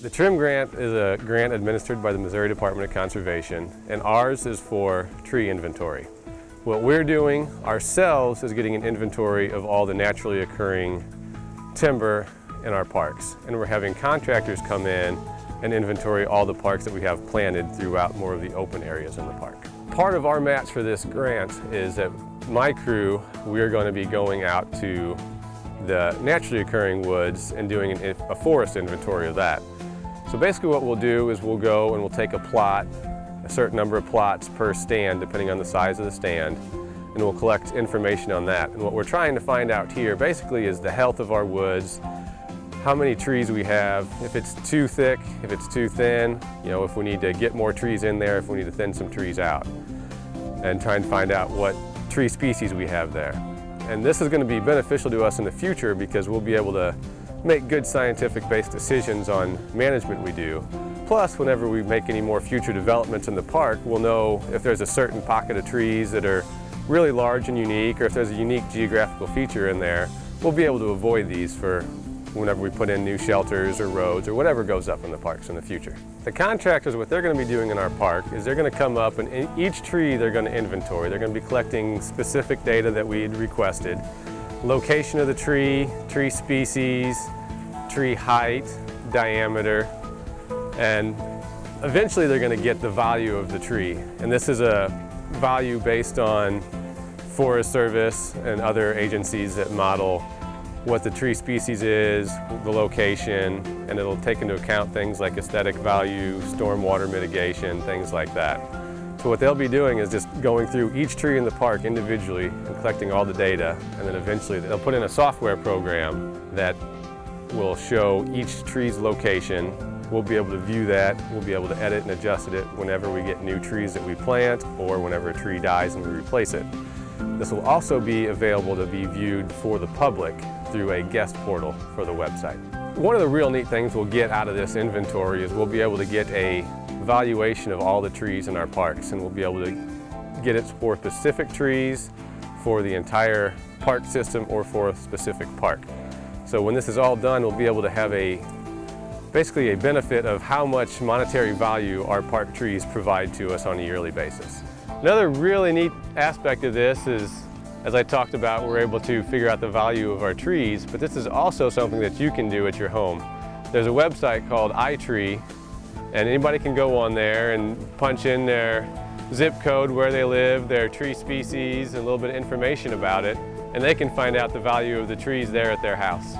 The TRIM grant is a grant administered by the Missouri Department of Conservation, and ours is for tree inventory. What we're doing ourselves is getting an inventory of all the naturally occurring timber in our parks. And we're having contractors come in and inventory all the parks that we have planted throughout more of the open areas in the park. Part of our match for this grant is that my crew, we're going to be going out to the naturally occurring woods and doing a forest inventory of that. So basically what we'll do is we'll go and we'll take a plot, a certain number of plots per stand depending on the size of the stand, and we'll collect information on that. And what we're trying to find out here basically is the health of our woods, how many trees we have, if it's too thick, if it's too thin, if we need to get more trees in there, if we need to thin some trees out, and try and find out what tree species we have there. And this is going to be beneficial to us in the future because we'll be able to make good scientific-based decisions on management we do. Plus, whenever we make any more future developments in the park, we'll know if there's a certain pocket of trees that are really large and unique, or if there's a unique geographical feature in there, we'll be able to avoid these for whenever we put in new shelters or roads or whatever goes up in the parks in the future. The contractors, what they're going to be doing in our park is they're going to come up and in each tree they're going to inventory. They're going to be collecting specific data that we had requested. Location of the tree, tree species, tree height, diameter, and eventually they're going to get the value of the tree. And this is a value based on Forest Service and other agencies that model what the tree species is, the location, and it'll take into account things like aesthetic value, stormwater mitigation, things like that. So what they'll be doing is just going through each tree in the park individually and collecting all the data, and then eventually they'll put in a software program that will show each tree's location. We'll be able to view that, we'll be able to edit and adjust it whenever we get new trees that we plant or whenever a tree dies and we replace it. This will also be available to be viewed for the public through a guest portal for the website. One of the real neat things we'll get out of this inventory is we'll be able to get a valuation of all the trees in our parks, and we'll be able to get it for specific trees, for the entire park system, or for a specific park. So when this is all done, we'll be able to have basically a benefit of how much monetary value our park trees provide to us on a yearly basis. Another really neat aspect of this is, as I talked about, we're able to figure out the value of our trees, but this is also something that you can do at your home. There's a website called iTree, and anybody can go on there and punch in their zip code, where they live, their tree species, and a little bit of information about it, and they can find out the value of the trees there at their house.